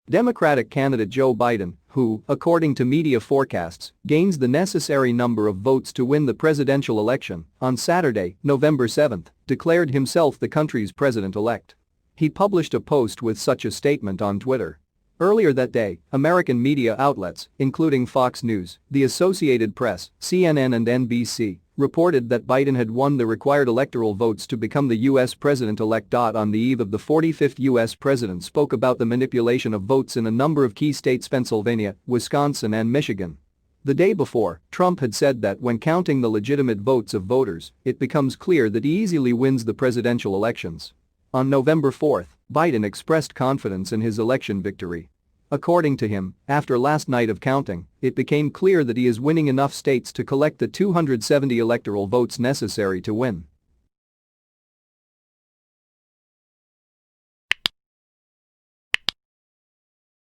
Democratic candidate Joe Biden, who, according to media forecasts, gains the necessary number of votes to win the presidential election, on Saturday, November 7, declared himself the country's president-elect. He published a post with such a statement on Twitter. Earlier that day, American media outlets, including Fox News, the Associated Press, CNN and NBC, reported that Biden had won the required electoral votes to become the U.S. president-elect. On the eve of the 45th U.S. president spoke about the manipulation of votes in a number of key states: Pennsylvania, Wisconsin and Michigan. The day before, Trump had said that when counting the legitimate votes of voters, it becomes clear that he easily wins the presidential elections. On November 4, Biden expressed confidence in his election victory. According to him, after last night of counting, it became clear that he is winning enough states to collect the 270 electoral votes necessary to win.